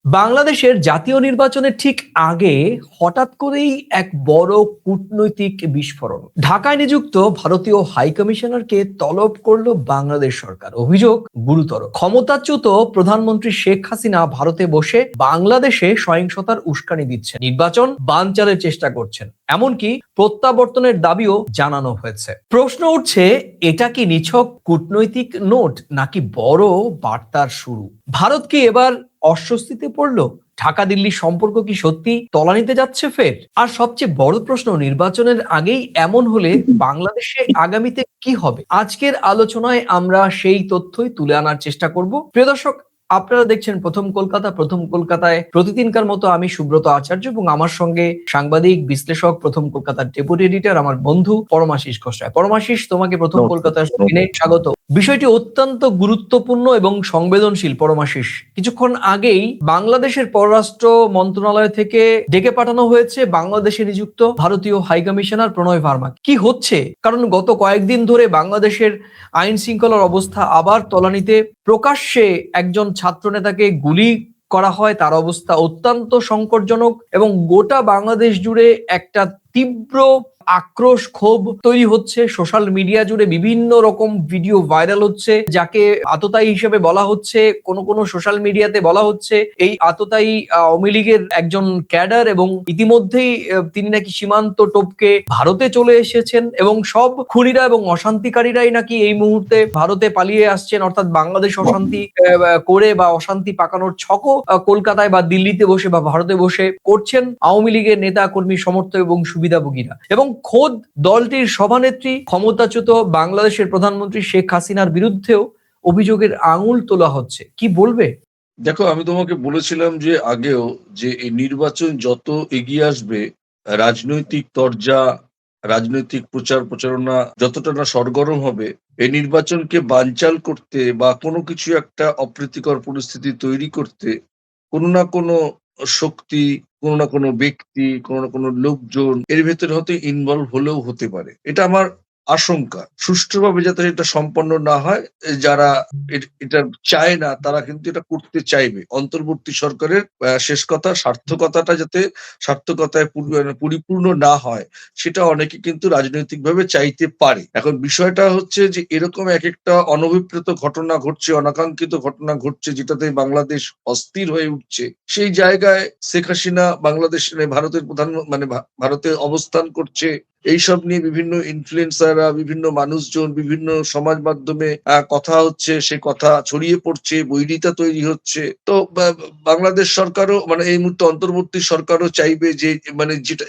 বাংলাদেশের জাতীয় নির্বাচনের ঠিক আগে হঠাৎ করেই এক বড় কূটনৈতিক বিস্ফোরণ। ঢাকায় নিযুক্ত ভারতীয় হাই কমিশনারকে তলব করল বাংলাদেশ সরকার। অভিযোগ গুরুতর। ক্ষমতাচ্যুত প্রধানমন্ত্রী শেখ হাসিনা ভারতে বসে বাংলাদেশে সহিংসতার উস্কানি দিচ্ছেন, নির্বাচন বানচালের চেষ্টা করছেন, এমনকি প্রত্যাবর্তনের দাবিও জানানো হয়েছে। প্রশ্ন উঠছে, এটা কি নিছক কূটনৈতিক নোট নাকি বড় বার্তার শুরু? ভারত কি এবার অস্বস্তিতে পড়লো? ঢাকা দিল্লি সম্পর্ক কি সত্যি তলানিতে যাচ্ছে ফের? আর সবচেয়ে বড় প্রশ্ন, নির্বাচনের আগেই এমন হলে বাংলাদেশে আগামীতে কি হবে? আজকের আলোচনায় আমরা সেই তথ্যই তুলে আনার চেষ্টা করব। প্রিয় দর্শক, আপনারা দেখছেন প্রথম কলকাতা। প্রথম কলকাতায় প্রতিদিনকার মতো আমি সুব্রত আচার্য এবং আমার সঙ্গে সাংবাদিক বিশ্লেষক, প্রথম কলকাতার ডেপুটি এডিটর, আমার বন্ধু পরমাশিস ঘোষরায়। পরমাশিস, তোমাকে প্রথম কলকাতার স্বাগত। বিষয়টি অত্যন্ত গুরুত্বপূর্ণ এবং সংবেদনশীল। পরমাশিস, কিছুক্ষণ আগেই বাংলাদেশের পররাষ্ট্র মন্ত্রণালয় থেকে ডেকে পাঠানো হয়েছে বাংলাদেশে নিযুক্ত ভারতীয় হাই কমিশনার প্রণয় ভার্মা। কি হচ্ছে? কারণ গত কয়েকদিন ধরে বাংলাদেশের আইন শৃঙ্খলার অবস্থা আবার তলানিতে। প্রকাশ্যে একজন ছাত্র নেতাকে গুলি করা হয়, তার অবস্থা অত্যন্ত সংকটজনক এবং গোটা বাংলাদেশ জুড়ে একটা তীব্র আক্রোশ, ক্ষোভ তৈরি হচ্ছে। সোশ্যাল মিডিয়া জুড়ে বিভিন্ন রকম ভিডিও ভাইরাল হচ্ছে, যাকে আততায়ী হিসেবে বলা হচ্ছে। কোন কোন সোশ্যাল মিডিয়াতে বলা হচ্ছে এই আততায়ী আওয়ামী লীগের একজন ক্যাডার এবং ইতিমধ্যেই তিনি নাকি সীমান্ত টপকে ভারতে চলে এসেছেন এবং সব খুনিরা এবং অশান্তিকারীরাই নাকি এই মুহূর্তে ভারতে পালিয়ে আসছেন, অর্থাৎ বাংলাদেশ অশান্তি করে বা অশান্তি পাকানোর ছকও কলকাতায় বা দিল্লিতে বসে বা ভারতে বসে করছেন আওয়ামী লীগের নেতা কর্মী, সমর্থক এবং সুবিধাভোগীরা। এবং খোদ দলটির সভানেত্রী ক্ষমতাচ্যুত বাংলাদেশের প্রধানমন্ত্রী শেখ হাসিনার বিরুদ্ধেও অভিযোগের আঙুল তোলা হচ্ছে। কি বলবে? দেখো, আমি তোমাকে বলেছিলাম যে আগেও যে এই নির্বাচন যত এগিয়ে আসবে, রাজনৈতিক তরজা, রাজনৈতিক প্রচার প্রচারণা যতটা না সরগরম হবে, এই নির্বাচনকে বানচাল করতে বা কোনো কিছু একটা অপ্রীতিকর পরিস্থিতি তৈরি করতে কোনো না কোনো শক্তি, কোনো না কোনো ব্যক্তি, কোনো না কোনো লোকজন এর ভেতরে হয়তো ইনভলভ হলেও হতে পারে। এটা আমার আশঙ্কা। সুষ্ঠুভাবে যাতে এটা সম্পন্ন না হয়, যারা এটা চায় না তারা কিন্তু এটা করতে চাইবে। অন্তর্বর্তী সরকারের শেষ কথা, সার্থকতায় পরিপূর্ণ না হয়, সেটা অনেকে কিন্তু রাজনৈতিকভাবে চাইতে পারে। এখন বিষয়টা হচ্ছে যে এরকম এক একটা অনভিপ্রেত ঘটনা ঘটছে, অনাকাঙ্ক্ষিত ঘটনা ঘটছে, যেটাতে বাংলাদেশ অস্থির হয়ে উঠছে। সেই জায়গায় শেখ হাসিনা বাংলাদেশ ভারতের ভারতে অবস্থান করছে। এইসব নিয়ে বিভিন্ন ইনফ্লুয়েন্সাররা, বিভিন্ন মানুষজন, বিভিন্ন সমাজ মাধ্যমে কথা হচ্ছে, সে কথা ছড়িয়ে পড়ছে, বৈরিতা তৈরি হচ্ছে। তো বাংলাদেশ সরকারও এই মুহূর্তে অন্তর্বর্তী সরকারও চাইবে যে যেটা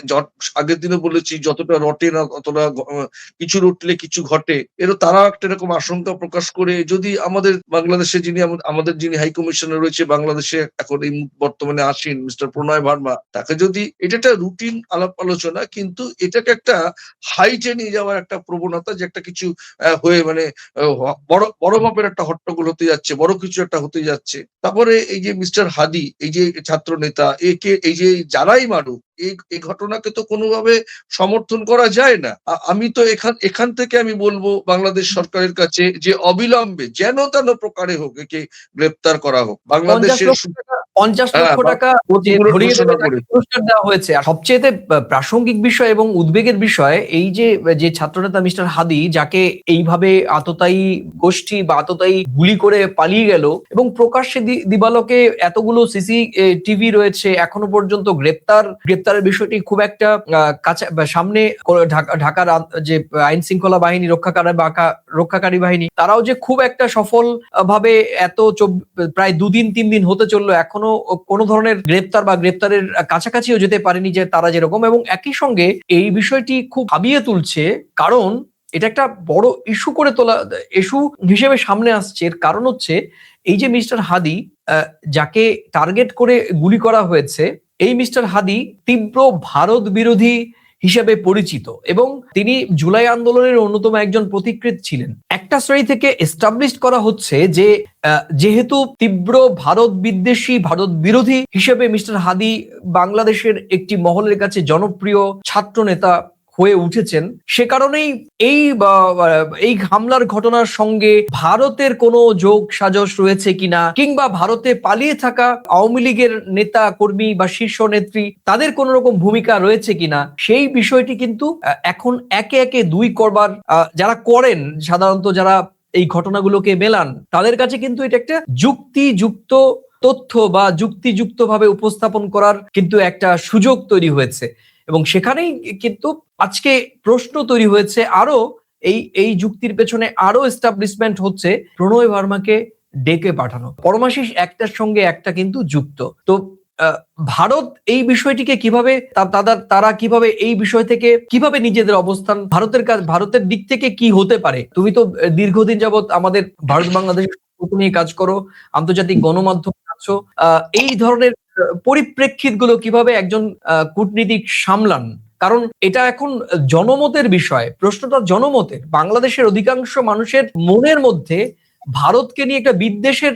আগের দিনে বলেছি, যতটা রটে না ততটা কিছু রটলে কিছু ঘটে। তারা একটা এরকম আশঙ্কা প্রকাশ করে, যদি আমাদের বাংলাদেশে যিনি হাই কমিশনার রয়েছে বাংলাদেশে এখন এই বর্তমানে আসীন মিস্টার প্রণয় ভার্মা, তাকে যদি, এটা একটা রুটিন আলাপ আলোচনা, কিন্তু এটাকে একটা হাইটে নিয়ে যাওয়ার একটা প্রবণতা, যে একটা কিছু হয়ে বড় বড় মাপের একটা হট্টগোল হতে যাচ্ছে, বড় কিছু একটা হতে যাচ্ছে। তারপরে এই যে মিস্টার হাদি, এই যে ছাত্র নেতা, একে এই যে যারাই মারুক, এই ঘটনাকে তো কোনোভাবে সমর্থন করা যায় না। আমি তো এখান থেকে আমি বলবো বাংলাদেশ সরকারের কাছে যে অবিলম্বে যেন তেন প্রকারে হোক একে গ্রেপ্তার করা হোক। বাংলাদেশের 50 লক্ষ টাকা পুরস্কার দেওয়া হয়েছে। আর সবচেয়ে প্রাসঙ্গিক বিষয় এবং উদ্বেগের বিষয়, এই যে ছাত্রনেতা মিস্টার হাদি, যাকে এইভাবে আততায়ী গোষ্ঠী বা আততায়ী গুলি করে পালিয়ে গেল এবং প্রকাশ্যে দিবালোকে এতগুলো সিসি টিভি রয়েছে, এখনো পর্যন্ত গ্রেপ্তারের বিষয়টি খুব একটা কাছে সামনে। ঢাকার যে আইন শৃঙ্খলা বাহিনী, রক্ষাকারী বাহিনী, তারাও যে খুব একটা সফল ভাবে এত প্রায় 2 দিন 3 দিন হতে চললো, এখনো কোনো ধরনের গ্রেপ্তারের কাছাকাছিও যেতে পারেনি যে তারা যেরকম। এবং একই সঙ্গে এই বিষয়টি খুব ভাবিয়ে তুলছে, কারণ এটা একটা বড় ইস্যু হিসেবে সামনে আসছে। এর কারণ হচ্ছে এই যে মিস্টার হাদি, যাকে টার্গেট করে গুলি করা হয়েছে, এই মিস্টার হাদি তীব্র ভারত বিরোধী হিসেবে পরিচিত এবং তিনি জুলাই আন্দোলনের অন্যতম একজন পথিকৃৎ ছিলেন। একটা শ্রেণী থেকে এস্টাবলিশ করা হচ্ছে যে যেহেতু তীব্র ভারত বিদ্বেষী, ভারত বিরোধী হিসেবে মিস্টার হাদি বাংলাদেশের একটি মহলের কাছে জনপ্রিয় ছাত্র নেতা হয়ে উঠেছেন, সে কারণেই এই এই হামলার ঘটনার সঙ্গে ভারতের কোনো যোগ সাজস রয়েছে কিনা, কিংবা ভারতে পালিয়ে থাকা আওয়ামী লীগের নেতা কর্মী বা শীর্ষ নেত্রী তাদের কোন রকম ভূমিকা রয়েছে কিনা, সেই বিষয়টি কিন্তু এখন একে একে দুই করবার যারা করেন, সাধারণত যারা এই ঘটনাগুলোকে মেলান, তাদের কাছে কিন্তু এটা একটা যুক্তিযুক্ত তথ্য বা যুক্তিযুক্ত ভাবে উপস্থাপন করার কিন্তু একটা সুযোগ তৈরি হয়েছে। এবং সেখানেই কিন্তু আজকে প্রশ্ন তৈরি হয়েছে আরো, এই এই যুক্তির পেছনে আরো এস্টাবলিশমেন্ট হচ্ছে প্রণয় ভার্মাকে ডেকে পাঠানো। পরমাশিস একটার সঙ্গে একটা কিন্তু যুক্ত। তো ভারত এই বিষয়টিকে কিভাবে তারা কিভাবে এই বিষয় থেকে কিভাবে নিজেদের অবস্থান, ভারতের দিক থেকে কি হতে পারে? তুমি তো দীর্ঘদিন যাবৎ আমাদের ভারত বাংলাদেশ নিয়ে কাজ করো, আন্তর্জাতিক গণমাধ্যমে আছো, এই ধরনের পরিপ্রেক্ষিত গুলো কিভাবে একজন কূটনীতিক সামলান? কারণ এটা এখন জনমতের বিষয়, প্রশ্নটা জনমতের। বাংলাদেশের অধিকাংশ মানুষের মনের মধ্যে ভারতকে নিয়ে একটা বিদ্বেষের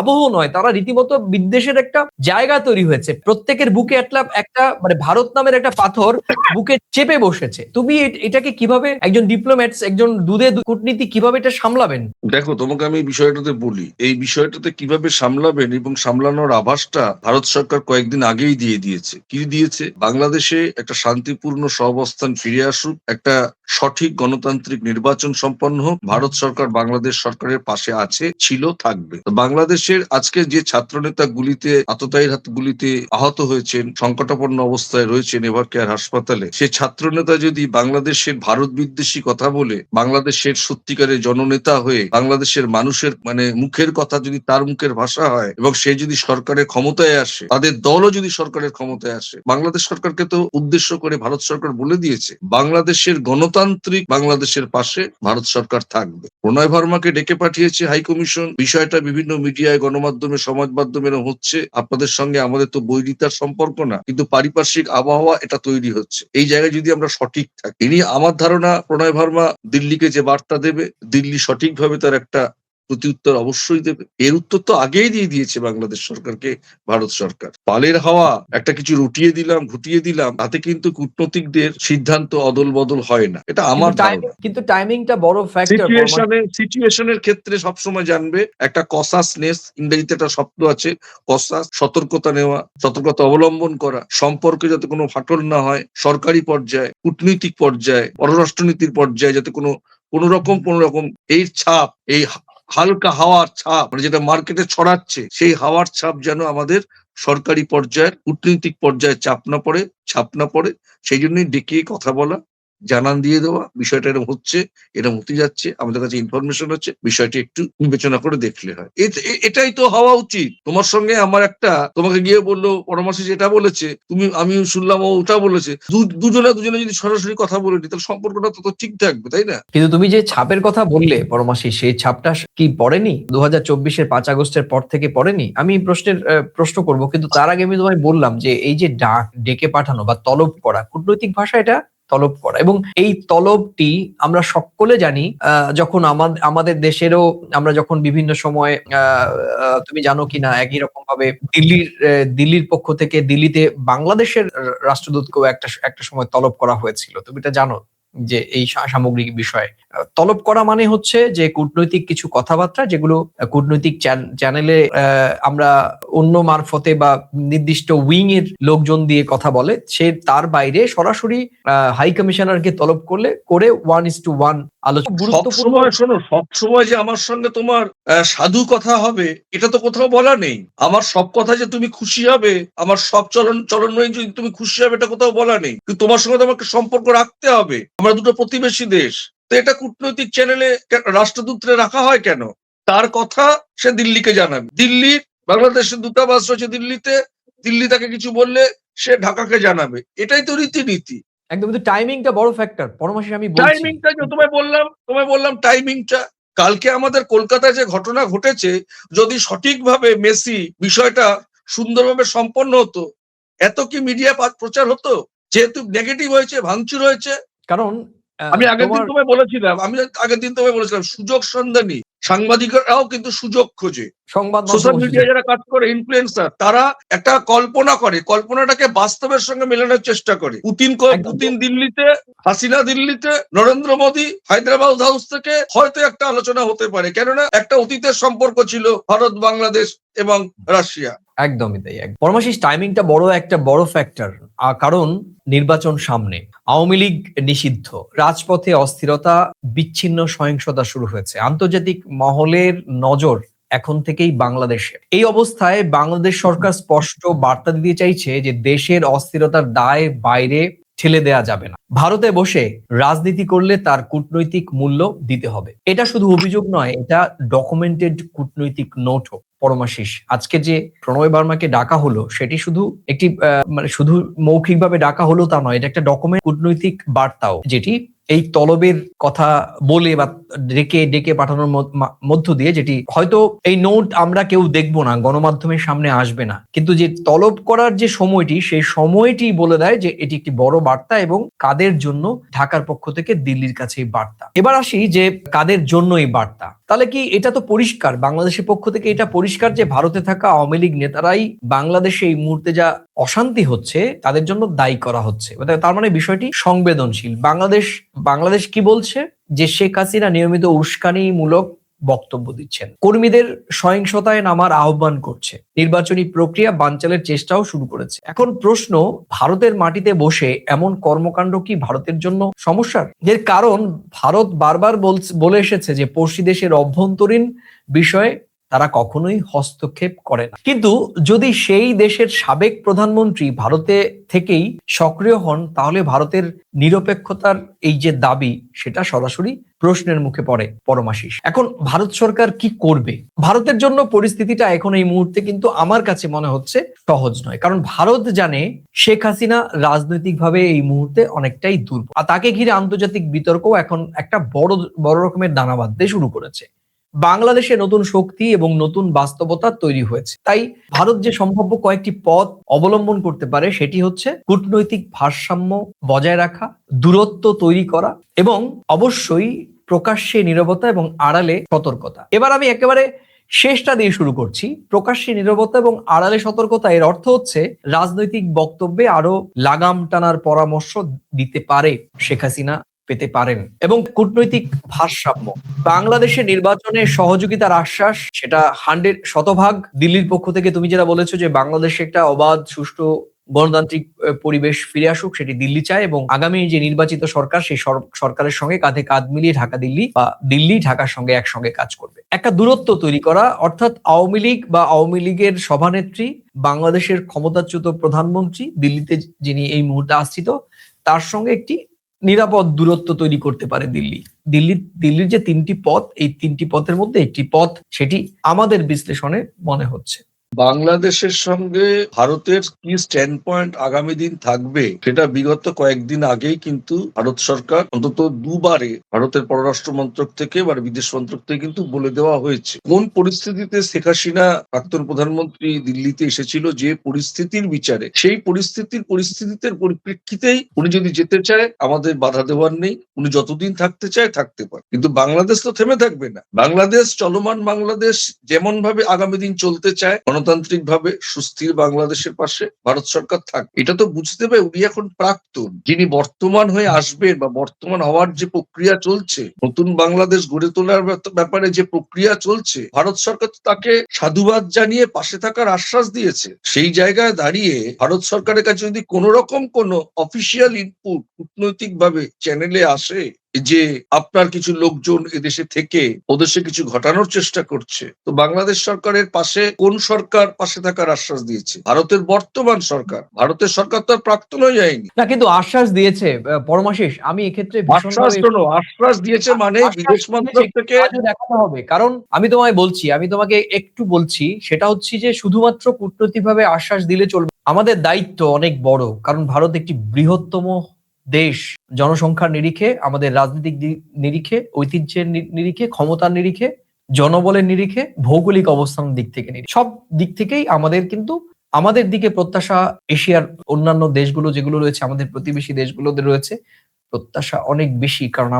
আবহ নয়, তারা রীতিমতো বিদ্বেষের একটা জায়গা তৈরি হয়েছে। প্রত্যেকের বুকে একটা মানে ভারত নামের একটা পাথর বুকে চেপে বসেছে। তুমি এটাকে কিভাবে একজন ডিপ্লোম্যাটস, একজন দুধে কূটনীতি কিভাবে এটা সামলাবেন? দেখো, তোমাকে আমি এই বিষয়টাতে বলি, এই বিষয়টাতে কিভাবে সামলাবেন এবং সামলানোর আভাসটা ভারত সরকার কয়েকদিন আগেই দিয়ে দিয়েছে। কি দিয়েছে? বাংলাদেশে একটা শান্তিপূর্ণ সহাবস্থান ফিরে আসুক, একটা সঠিক গণতান্ত্রিক নির্বাচন সম্পন্ন হোক, ভারত সরকার বাংলাদেশ সরকারের পাশে আছে, ছিল, থাকবে। তো বাংলাদেশের আজকে যে ছাত্রনেতা গুলিতে, আততায়ীর হাত গুলিতে আহত হয়েছেন, সংকটাপন্ন অবস্থায় রয়েছেন এভার কেয়ার হাসপাতালে, সে ছাত্রনেতা যদি বাংলাদেশের ভারত বিদ্বেষী কথা বলে, বাংলাদেশের সত্যিকারের জননেতা হয়ে বাংলাদেশের মানুষের মানে মুখের কথা যদি তার মুখের ভাষা হয়, এবং সে যদি সরকারের ক্ষমতায় আসে, তাদের দলও যদি সরকারের ক্ষমতায় আসে, বাংলাদেশ সরকারকে তো উদ্দেশ্য করে ভারত সরকার বলে দিয়েছে বাংলাদেশের গণতান্ত্রিক বাংলাদেশের পাশে ভারত সরকার থাকবে। প্রণয় ভার্মাকে ডেকে পাঠিয়েছে হাই কমিশন। বিষয়টা বিভিন্ন মিডিয়ায়, গণমাধ্যমে, সমাজ মাধ্যমে হচ্ছে। আপনাদের সঙ্গে আমাদের তো বৈরিতার সম্পর্ক না, কিন্তু পারিপার্শ্বিক আবহাওয়া এটা তৈরি হচ্ছে। এই জায়গায় যদি আমরা সঠিক থাকি, ইনি, আমার ধারণা, প্রণয় ভার্মা দিল্লিকে যে বার্তা দেবে, দিল্লি সঠিকভাবে তার একটা প্রত্যুত্তর অবশ্যই দেবে। এর উত্তর তো আগেই দিয়ে দিয়েছে বাংলাদেশ সরকারকে ভারত সরকার। পালের হাওয়া একটা কিছু রটিয়ে দিলাম, ঘুটিয়ে দিলাম, তাতে কিন্তু কূটনৈতিকদের সিদ্ধান্ত অদল বদল হয় না। এটা আমার ধারণা। কিন্তু টাইমিংটা বড় ফ্যাক্টর। সিচুয়েশনের ক্ষেত্রে সবসময় জানবে একটা কসাসনেস, ইংরেজিতে একটা শব্দ আছে কসাস, সতর্কতা নেওয়া, সতর্কতা অবলম্বন করা, সম্পর্কে যাতে কোনো ফাটল না হয়, সরকারি পর্যায়ে, কূটনৈতিক পর্যায়ে, পররাষ্ট্রনীতির পর্যায়ে যাতে কোনো রকম এই ছাপ, এই হালকা হাওয়ার ছাপ, মানে যেটা মার্কেটে ছড়াচ্ছে, সেই হাওয়ার ছাপ যেন আমাদের সরকারি পর্যায়ের, কূটনৈতিক পর্যায়ে ছাপ না পড়ে, সেই জন্যই ডেকে কথা বলা, জানান দিয়ে দেওয়া, বিষয়টা এরকম হচ্ছে, এরকম হতে যাচ্ছে, আমাদের কাছে ইনফরমেশন হচ্ছে, বিষয়টি একটু বিবেচনা করে দেখলে হয়। এটাই তো হওয়া উচিত। তোমার সঙ্গে আমার একটা, তোমাকে গিয়ে বললো পরামর্শ যেটা বলেছে, আমি শুনলাম ও ওটা বলেছে, দুজনে যদি সরাসরি কথা বলে নি, তাহলে সম্পর্কটা তো ঠিক থাকবে, তাই না? কিন্তু তুমি যে ছাপের কথা বললে পরমাশি, সেই ছাপটা কি পড়েনি 2024-এর 5 আগস্টের পর থেকে পড়েনি? আমি প্রশ্ন করব, কিন্তু তার আগে আমি তোমায় বললাম যে এই যে ডেকে পাঠানো বা তলব করা, কূটনৈতিক ভাষা এটা তলব করা, এবং এই তলবটি আমরা সকলে জানি। যখন আমাদের দেশেরও আমরা যখন বিভিন্ন সময় তুমি জানো কিনা, একই রকম ভাবে দিল্লির পক্ষ থেকে দিল্লিতে বাংলাদেশের রাষ্ট্রদূতকেও একটা সময় তলব করা হয়েছিল। তুমি এটা জানো যে এই সামগ্রিক বিষয়ে তলব করা মানে হচ্ছে যে কূটনৈতিক কিছু কথাবার্তা, যেগুলো কূটনৈতিক চ্যানেলে আমরা অন্য মারফতে বা নির্দিষ্ট উইং এর লোকজন দিয়ে কথা বলে, সে তার বাইরে সরাসরি হাই কমিশনারকে তলব করে 1:1 আলোচনা। গুরুত্বপূর্ণ। সবসময় যে আমার সঙ্গে তোমার সাধু কথা হবে, এটা তো কোথাও বলা নেই। আমার সব কথা যে তুমি খুশি হবে, আমার সব চলন যদি তুমি খুশি হবে, এটা কোথাও বলা নেই। কিন্তু তোমার সঙ্গে তোমাকে সম্পর্ক রাখতে হবে। আমরা দুটো প্রতিবেশী দেশ, তো এটা কূটনৈতিক চ্যানেলে রাষ্ট্রদূতরে রাখা হয় কেন? তার কথা সে দিল্লিকে জানাবে। দিল্লির, বাংলাদেশের দূতাবাস রয়েছে দিল্লিতে, দিল্লি তাকে কিছু বললে সে ঢাকাকে জানাবে। এটাই তো রীতিনীতি। একদম। কিন্তু টাইমিংটা বড় ফ্যাক্টর পরমাশি, আমি বলছি। টাইমিংটা যে তোমায় বললাম টাইমিংটা। কালকে আমাদের কলকাতায় যে ঘটনা ঘটেছে, যদি সঠিকভাবে মেসি বিষয়টা সুন্দরভাবে সম্পন্ন হতো, এত কি মিডিয়া প্রচার হতো? যেহেতু নেগেটিভ হয়েছে, ভাঙচুর হয়েছে। কারণ আমি আগের দিন তোমায় বলেছিলাম সুযোগ সন্ধানী সাংবাদিকরাও কিন্তু সুযোগ খোঁজে। সংবাদ সোশ্যাল মাধ্যম মিডিয়ায় যারা কাজ করে, ইনফ্লুয়েন্সার, তারা একটা কল্পনা করে, কল্পনাটাকে বাস্তবের সঙ্গে মেলানোর চেষ্টা করে। একদম। পুতিন দিল্লিতে, হাসিনা দিল্লিতে, নরেন্দ্র মোদী হায়দ্রাবাদ হাউস থেকে হয়তো একটা আলোচনা হতে পারে, কেননা একটা অতীতের সম্পর্ক ছিল ভারত, বাংলাদেশ এবং রাশিয়া। একদমই তাই। পরমাশিস, টাইমিংটা একটা বড় ফ্যাক্টর। কারণ নির্বাচন সামনে, আওয়ামী লীগ নিষিদ্ধ, রাজপথে অস্থিরতা, বিচ্ছিন্ন সহিংসতা শুরু হয়েছে, আন্তর্জাতিক মহলের নজর এখন থেকেই বাংলাদেশে। এই অবস্থায় বাংলাদেশ সরকার স্পষ্ট বার্তা দিতে চাইছে যে দেশের অস্থিরতার দায় বাইরে ঠেলে দেয়া যাবে না। ভারতে বসে রাজনীতি করলে তার কূটনৈতিক মূল্য দিতে হবে। এটা শুধু অভিযোগ নয়, এটা ডকুমেন্টেড কূটনৈতিক নোটও। পরমাশিস, আজকে যে প্রণয় বার্মাকে ডাকা হলো সেটি শুধু একটি মানে শুধু মৌখিকভাবে ডাকা হলো তা নয়, এটা একটা ডকুমেন্ট কূটনৈতিক বার্তাও, যেটি এই তলবের কথা বলে বা ডেকে ডেকে পাঠানোর মধ্য দিয়ে, যেটি হয়তো এই নোট আমরা কেউ দেখবো না, গণমাধ্যমের সামনে আসবে না, কিন্তু যে তলব করার যে সময়টি, সেই সময়টি বলে দেয় যে এটি একটি বড় বার্তা এবং কাদের জন্য ঢাকার পক্ষ থেকে দিল্লির কাছে এই বার্তা। এবার আসি যে কাদের জন্য এই বার্তা। তাহলে কি এটা তো পরিষ্কার, বাংলাদেশের পক্ষ থেকে এটা পরিষ্কার যে ভারতে থাকা আওয়ামী লীগ নেতারাই বাংলাদেশে এই মুহূর্তে যা অশান্তি হচ্ছে তাদের জন্য দায়ী করা হচ্ছে। তার মানে বিষয়টি সংবেদনশীল। বাংলাদেশ কি বলছে? যে শেখ হাসিনা নিয়মিত উস্কানিমূলক বক্তব্য দিচ্ছেন, কর্মীদের সহিংসতায় নামার আহ্বান করছে, নির্বাচনী প্রক্রিয়া বানচালের চেষ্টাও শুরু করেছে। এখন প্রশ্ন, ভারতের মাটিতে বসে এমন কর্মকাণ্ড কি ভারতের জন্য সমস্যার? এর কারণ ভারত বারবার বলে এসেছে যে পড়শি দেশের অভ্যন্তরীণ বিষয়ে তারা কখনোই হস্তক্ষেপ করে না। কিন্তু যদি সেই দেশের সাবেক প্রধানমন্ত্রী ভারতে থেকেই সক্রিয় হন, তাহলে ভারতের নিরপেক্ষতার এই যে দাবি, সেটা সরাসরি প্রশ্নের মুখে পড়ে। পরমাশিস, এখন ভারত সরকার কি করবে? ভারতের জন্য পরিস্থিতিটা এখন এই মুহূর্তে কিন্তু আমার কাছে মনে হচ্ছে সহজ নয়, কারণ ভারত জানে শেখ হাসিনা রাজনৈতিকভাবে এই মুহূর্তে অনেকটাই দুর্বল, আর তাকে ঘিরে আন্তর্জাতিক বিতর্ক এখন একটা বড় রকমের দানা বাঁধতে শুরু করেছে। বাংলাদেশে নতুন শক্তি এবং নতুন বাস্তবতা তৈরি হয়েছে। তাই ভারত যে সম্ভাব্য কয়েকটি পথ অবলম্বন করতে পারে সেটি হচ্ছে কূটনৈতিক ভারসাম্য বজায় রাখা, দূরত্ব তৈরি করা এবং অবশ্যই প্রকাশ্যে নীরবতা এবং আড়ালে সতর্কতা। এবার আমি একেবারে শেষটা দিয়ে শুরু করছি। প্রকাশ্যে নীরবতা এবং আড়ালে সতর্কতা, এর অর্থ হচ্ছে রাজনৈতিক বক্তব্যে আরো লাগাম টানার পরামর্শ দিতে পারে শেখ হাসিনা, পেতে পারেন। এবং কূটনৈতিক ভারসাম্য, বাংলাদেশের নির্বাচনে সহযোগিতার আশ্বাস, সেটা 100% দিল্লির পক্ষ থেকে তুমি যেটা বলেছো যে বাংলাদেশে একটা অবাধ, সুষ্ঠু, গণতান্ত্রিক পরিবেশ ফিরে আসুক, সেটি দিল্লি চায় এবং আগামী যে নির্বাচিত সরকার, সেই সরকারের সঙ্গে কাঁধে কাঁধ মিলিয়ে ঢাকা দিল্লি বা দিল্লি ঢাকার সঙ্গে একসঙ্গে কাজ করবে। একটা দূরত্ব তৈরি করা, অর্থাৎ আওয়ামী লীগ বা আওয়ামী লীগের সভানেত্রী, বাংলাদেশের ক্ষমতাচ্যুত প্রধানমন্ত্রী দিল্লিতে যিনি এই মুহূর্তে আশ্রিত, তার সঙ্গে একটি নিরাপদ দূরত্ব তৈরি করতে পারে দিল্লির যে 3টি পথ, এই 3টি পথের মধ্যে একটি পথ, সেটি আমাদের বিশ্লেষণে মনে হচ্ছে। বাংলাদেশের সঙ্গে ভারতের কি স্ট্যান্ড পয়েন্ট আগামী দিন থাকবে, সেটা বিগত কয়েকদিন আগেই কিন্তু ভারত সরকার অন্তত দুবারে ভারতের পররাষ্ট্র মন্ত্রক থেকে বা বিদেশ মন্ত্রক থেকে কিন্তু বলে দেওয়া হয়েছে। কোন পরিস্থিতিতে শেখ হাসিনা প্রাক্তন প্রধানমন্ত্রী দিল্লিতে এসেছিল, যে পরিস্থিতির বিচারে, সেই পরিস্থিতির পরিপ্রেক্ষিতেই উনি যদি যেতে চায় আমাদের বাধা দেওয়ার নেই, উনি যতদিন থাকতে চায় থাকতে পারে। কিন্তু বাংলাদেশ তো থেমে থাকবে না। বাংলাদেশ, চলমান বাংলাদেশ যেমন ভাবে আগামী দিন চলতে চায়, গণতান্ত্রিক ভাবে সুস্থির বাংলাদেশের পাশে ভারত সরকার থাকবে। এটা তো বুঝতে হবে উনি এখন প্রাক্তন, যিনি বর্তমান হয়ে আসবেন বা বর্তমান হওয়ার যে প্রক্রিয়া চলছে, নতুন বাংলাদেশ গড়ে তোলার ব্যাপারে যে প্রক্রিয়া চলছে, ভারত সরকার তো তাকে সাধুবাদ জানিয়ে পাশে থাকার আশ্বাস দিয়েছে। সেই জায়গায় দাঁড়িয়ে ভারত সরকারের কাছে যদি কোনো রকম কোনো অফিসিয়াল ইনপুট কূটনৈতিক ভাবে চ্যানেলে আসে যে আপনার কিছু লোকজন এদেশে থেকে ওদেশে কিছু ঘটানোর চেষ্টা করছে, তো বাংলাদেশ সরকারের পাশে কোন সরকার পাশে থাকার আশ্বাস দিয়েছে? ভারতের বর্তমান সরকার। ভারতের সরকার তো আর প্রাক্তন হয়ে যায়নি না, কিন্তু আশ্বাস দিয়েছে। পরমাশিস, আমি এক্ষেত্রে আশ্বাস দিয়েছে মানে বিদেশ মন্ত্রক থেকে কাজও দেখাতে হবে। কারণ আমি তোমাকে একটু বলছি, সেটা হচ্ছে যে শুধুমাত্র কূটনৈতিকভাবে আশ্বাস দিলে চলবে। আমাদের দায়িত্ব অনেক বড়, কারণ ভারত একটি বৃহত্তম দেশ, জনসংখ্যার নিরিখে, আমাদের রাজনৈতিক নিরিখে, ঐতিহ্যের নিরিখে, ক্ষমতার নিরিখে, জনবলের নিরিখে, ভৌগোলিক অবস্থানের দিক থেকে, সব দিক থেকেই আমাদের দিকে প্রত্যাশা এশিয়ার অন্যান্য দেশগুলো যেগুলো রয়েছে, আমাদের প্রতিবেশী দেশগুলোতে রয়েছে, প্রত্যাশা অনেক বেশি, কারণ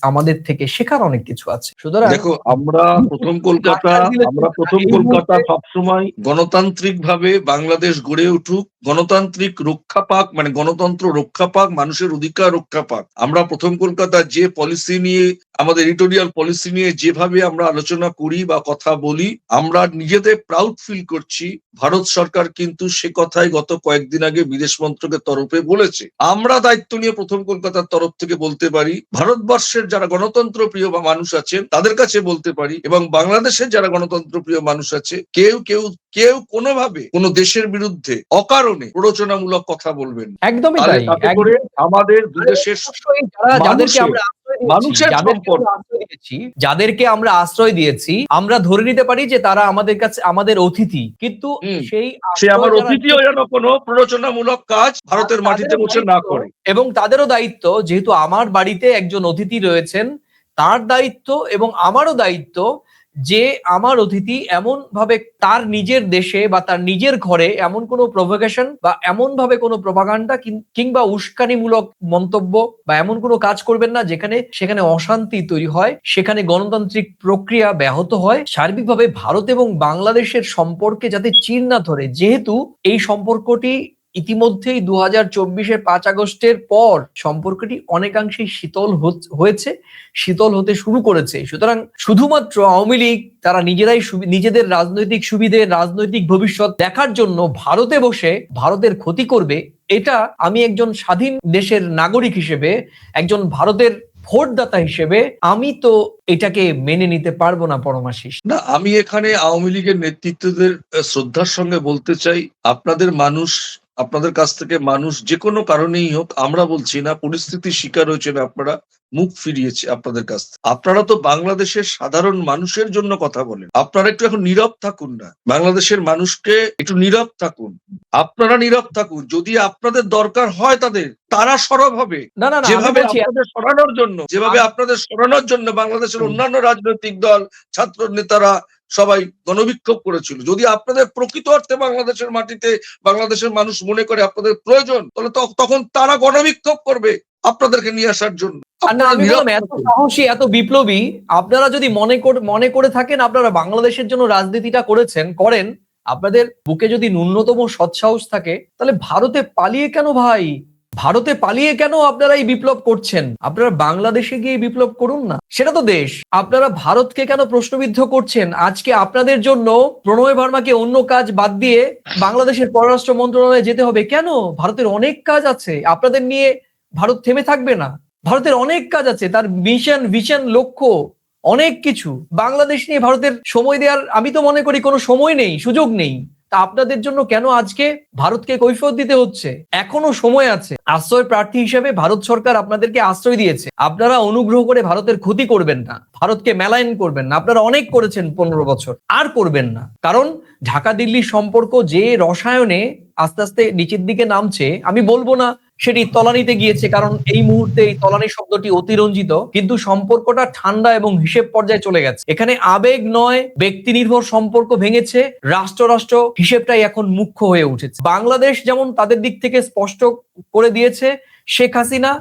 আমাদের থেকে শেখার অনেক কিছু আছে। সুতরাং দেখো, আমরা প্রথম কলকাতা সবসময় গণতান্ত্রিক ভাবে বাংলাদেশ গড়ে উঠুক, গণতান্ত্রিক রক্ষা পাক, মানে গণতন্ত্র রক্ষা পাক, মানুষের অধিকার রক্ষা পাক। আমরা প্রথম কলকাতা যে পলিসি নিয়ে, আমাদের এডিটোরিয়াল পলিসি নিয়ে যেভাবে আমরা আলোচনা করি বা কথা বলি, আমরা নিজেদের প্রাউড ফিল করছি। ভারত সরকার কিন্তু সে কথাই গত কয়েকদিন আগে বিদেশ মন্ত্রকের তরফে বলেছে। আমরা দায়িত্ব নিয়ে প্রথম কলকাতার তরফ থেকে বলতে পারি, ভারতবর্ষের যারা গণতন্ত্র প্রিয় বা মানুষ আছেন তাদের কাছে বলতে পারি, এবং বাংলাদেশের যারা গণতন্ত্র প্রিয় মানুষ আছে, কেউ কোনোভাবে কোনো দেশের বিরুদ্ধে অকারণে প্ররোচনামূলক কথা বলবেন। একদমই তাহলে তাই। তাতে করে আমাদের দুদেশের মানুষের সম্পর্ক, যাদেরকে আমরা আশ্রয় দিয়েছি, আমরা ধরে নিতে পারি যে তারা আমাদের কাছে আমাদের অতিথি, কিন্তু সে আমার অতিথিও যেন কোনো প্ররোচনামূলক কাজ ভারতের মাটিতে বসে না করে। এবং তাদেরও দায়িত্ব, যেহেতু আমার বাড়িতে একজন অতিথি রয়েছেন, তার দায়িত্ব এবং আমারও দায়িত্ব যে আমার অতিথি এমন ভাবে তার নিজের দেশে বা তার নিজের ঘরে এমন কোনো প্রভোকেশন বা এমন ভাবে কোনো প্রপাগান্ডা কিংবা উস্কানিমূলক মন্তব্য বা এমন কোনো কাজ করবেন না সেখানে অশান্তি তৈরি হয়, সেখানে গণতান্ত্রিক প্রক্রিয়া ব্যাহত হয়। সার্বিকভাবে ভারত এবং বাংলাদেশের সম্পর্কে যাতে চির না ধরে, যেহেতু এই সম্পর্কটি ইতিমধ্যেই 2024-এর 5 আগস্টের পর সম্পর্কটি অনেকাংশেই শীতল হয়েছে, শীতল হতে শুরু করেছে। সুতরাং শুধুমাত্র আওয়ামী লীগ তারা নিজেরাই নিজেদের রাজনৈতিক সুবিধে, রাজনৈতিক ভবিষ্যৎ দেখার জন্য ভারতে বসে ভারতের ক্ষতি করবে, এটা আমি একজন স্বাধীন দেশের নাগরিক হিসেবে, একজন ভারতের ভোটদাতা হিসেবে আমি তো এটাকে মেনে নিতে পারবো না পরমাশিস। না, আমি এখানে আওয়ামী লীগের নেতৃত্বদের শ্রদ্ধার সঙ্গে বলতে চাই, আপনাদের কাছ থেকে মানুষ যে কোনো কারণেই হোক, আমরা বলছি না, পরিস্থিতির শিকার হয়েছেন আপনারা, মুখ ফিরিয়েছে আপনাদের কাছ থেকে। আপনারা তো বাংলাদেশের সাধারণ মানুষের জন্য কথা বলেন, আপনারা একটু এখন নীরব থাকুন না, বাংলাদেশের মানুষকে একটু নীরব থাকুন, আপনারা নীরব থাকুন। যদি আপনাদের দরকার হয় তারা সরব হবে, যেভাবে আপনাদের সরানোর জন্য বাংলাদেশের অন্যান্য রাজনৈতিক দল, ছাত্র নেতারা সবাই গণবিক্ষোভ করেছিল। যদি আপনাদের প্রকৃত অর্থে বাংলাদেশের মাটিতে বাংলাদেশের মানুষ মনে করে আপনাদের প্রয়োজন, তাহলে তখন তারা গণবিক্ষোভ করবে আপনাদেরকে নিয়ে আসার জন্য। এত সাহসী, এত বিপ্লবী আপনারা যদি মনে করে থাকেন আপনারা বাংলাদেশের জন্য রাজনীতিটা করেন, আপনাদের বুকে যদি ন্যূনতম সৎসাহস থাকে, তাহলে ভারতে পালিয়ে কেন ভাই? ভারতে পালিয়ে কেন আপনারা এই বিপ্লব করছেন? আপনারা বাংলাদেশে গিয়ে বিপ্লব করুন না, সেটা তো দেশ। আপনারা ভারতকে কেন প্রশ্নবিদ্ধ করছেন? আজকে আপনাদের জন্য প্রণয় ভার্মাকে অন্য কাজ বাদ দিয়ে বাংলাদেশের পররাষ্ট্র মন্ত্রণালয়ে যেতে হবে কেন? ভারতের অনেক কাজ আছে, আপনাদের নিয়ে ভারত থেমে থাকবে না। ভারতের অনেক কাজ আছে, তার ভিশন লক্ষ্য অনেক কিছু। বাংলাদেশ নিয়ে ভারতের সময় দেওয়ার আমি তো মনে করি কোনো সময় নেই, সুযোগ নেই। তা আপনাদের জন্য কেন আজকে ভারতকে কৈফিয়ত দিতে হচ্ছে? এখনো সময় আছে। আশ্রয় প্রার্থী হিসেবে ভারত সরকার আপনাদেরকে আশ্রয় দিয়েছে, আপনারা অনুগ্রহ করে ভারতের ক্ষতি করবেন না, ভারতকে মেলাইন করবেন না। আপনারা অনেক করেছেন 15 বছর, আর করবেন না। কারণ ঢাকা দিল্লির সম্পর্ক যে রসায়নে আস্তে আস্তে নিচের দিকে নামছে, আমি বলবো না সেটি তলানিতে গিয়েছে, কারণ এই মুহূর্তে এই তলানি শব্দটি অতিরঞ্জিত, কিন্তু সম্পর্কটা ঠান্ডা এবং হিসেব পর্যায়ে চলে গেছে। এখানে আবেগ নয়, ব্যক্তি নির্ভর সম্পর্ক ভেঙেছে, রাষ্ট্র হিসেবটাই এখন মুখ্য হয়ে উঠেছে। বাংলাদেশ যেমন তাদের দিক থেকে স্পষ্ট করে দিয়েছে শেখ হাসিনা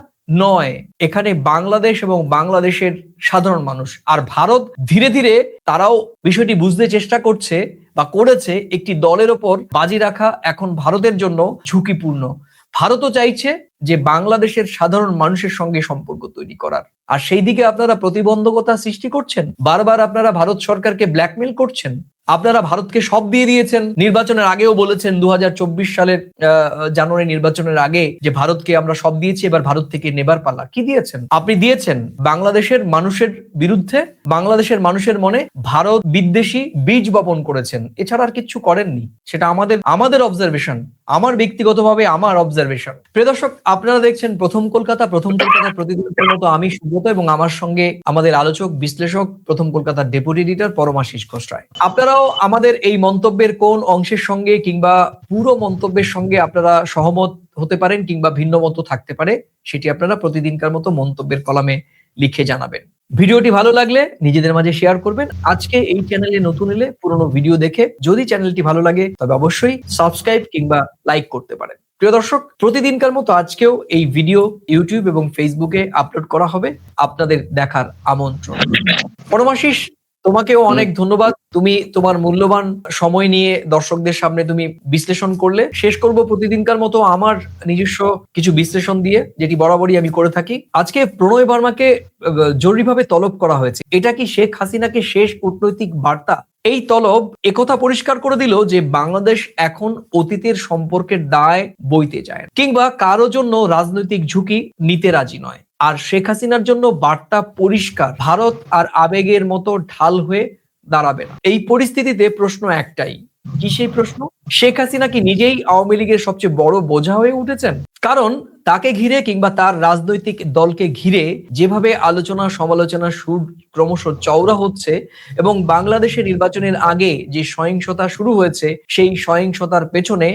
নয়, এখানে বাংলাদেশ এবং বাংলাদেশের সাধারণ মানুষ। আর ভারত ধীরে ধীরে তারাও বিষয়টি বুঝতে চেষ্টা করছে বা করেছে। একটি দলের ওপর বাজি রাখা এখন ভারতের জন্য ঝুঁকিপূর্ণ। ভারতও চাইছে যে বাংলাদেশের সাধারণ মানুষের সঙ্গে সম্পর্ক তৈরি করার, আর সেই দিকে আপনারা প্রতিবন্ধকতা সৃষ্টি করছেন। বারবার আপনারা ভারত সরকারকে ব্ল্যাকমেল করছেন। আপনারা ভারতকে সব দিয়ে দিয়েছেন। নির্বাচনের আগেও বলেছেন 2024 সালের জানুয়ারি নির্বাচনের আগে যে ভারতকে আমরা সব দিয়েছি, এবার ভারত থেকে নেবার পালা। কি দিয়েছেন? আপনি দিয়েছেন বাংলাদেশের মানুষের বিরুদ্ধে, বাংলাদেশের মানুষের মনে ভারত বিদ্বেষী বীজ বপন করেছেন, এছাড়া আর কিছু করেননি। সেটা আমাদের অবজারভেশন, আমার ব্যক্তিগতভাবে আমার অবজারভেশন। প্রিয় দর্শক, আপনারা দেখছেন প্রথম কলকাতা প্রতিদিনের মতো আমি সুব্রত এবং আমার সঙ্গে আমাদের আলোচক বিশ্লেষক প্রথম কলকাতার ডেপুটি এডিটর পরমাশিস ঘোষ রায়। আপনারাও আমাদের এই মন্তব্যের কোন অংশের সঙ্গে কিংবা পুরো মন্তব্যের সঙ্গে আপনারা সহমত হতে পারেন কিংবা ভিন্ন মত থাকতে পারে, সেটি আপনারা প্রতিদিনকার মতো মন্তব্যের কলামে লিখে জানাবেন। ভিডিওটি ভালো লাগলে নিজেদের মাঝে শেয়ার করবেন। আজকে এই চ্যানেলে নতুন এলে পুরনো ভিডিও দেখে যদি চ্যানেলটি ভালো লাগে তবে অবশ্যই সাবস্ক্রাইব কিংবা লাইক করতে পারেন। প্রিয় দর্শক, প্রতিদিনকার মতো আজকেও এই ভিডিও ইউটিউব এবং ফেসবুকে আপলোড করা হবে, আপনাদের দেখার আমন্ত্রণ। পরমাশিস, তোমাকেও অনেক ধন্যবাদ। তুমি তোমার মূল্যবান সময় নিয়ে দর্শকদের সামনে তুমি বিশ্লেষণ করলে। শেষ করব প্রতিদিনকার মতো আমার নিজস্ব কিছু বিশ্লেষণ দিয়ে, যেটি বরাবরই আমি করে থাকি। আজকে প্রণয় বর্মাকে জরুরিভাবে তলব করা হয়েছে। এটা কি শেখ হাসিনাকে শেষ কূটনৈতিক বার্তা? এই তলব একথা পরিষ্কার করে দিল যে বাংলাদেশ এখন অতীতের সম্পর্কের দায় বইতে চায়, কিংবা কারো জন্য রাজনৈতিক ঝুঁকি নিতে রাজি নয়। আর শেখ হাসিনার জন্য বার্তা পরিষ্কার, ভারত আর আবেগের মতো ঢাল হয়ে দাঁড়াবে না। এই পরিস্থিতিতে প্রশ্ন একটাই, কি সেই প্রশ্ন? শেখ হাসিনা কি নিজেই আওয়ামী লীগের সবচেয়ে বড় বোঝা হয়ে উঠেছেন? কারণ তাকে ঘিরে কিংবা তার রাজনৈতিক দলকে ঘিরে যেভাবে আলোচনা সমালোচনা সুর ক্রমশ চওড়া হচ্ছে, এবং বাংলাদেশের নির্বাচনের আগে যে সহিংসতা শুরু হয়েছে, সেই সহিংসতার পেছনে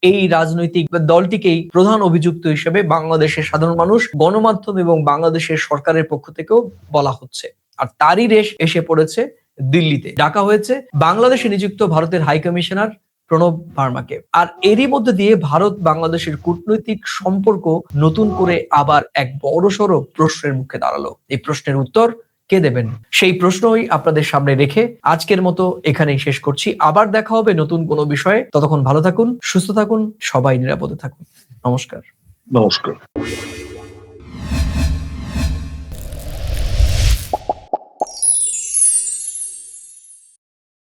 এই রাজনৈতিক দলটিকেই প্রধান অভিযুক্ত হিসেবে বাংলাদেশের সাধারণ মানুষ, গণমাধ্যম এবং বাংলাদেশের সরকারের পক্ষ থেকেও বলা হচ্ছে। আর তারই রেশ এসে পড়েছে দিল্লিতে। ডাকা হয়েছে বাংলাদেশে নিযুক্ত ভারতের হাই কমিশনার প্রণব ভার্মাকে। আর এরই মধ্যে দিয়ে ভারত বাংলাদেশের কূটনৈতিক সম্পর্ক নতুন করে আবার এক বড়সড় প্রশ্নের মুখে দাঁড়ালো। এই প্রশ্নের উত্তর কে দেবেন? সেই প্রশ্নই আপনাদের সামনে রেখে আজকের মতো এখানেই শেষ করছি। আবার দেখা হবে নতুন কোনো বিষয়ে। ততক্ষণ ভালো থাকুন, সুস্থ থাকুন, সবাই নিরাপদে থাকুন। নমস্কার। নমস্কার।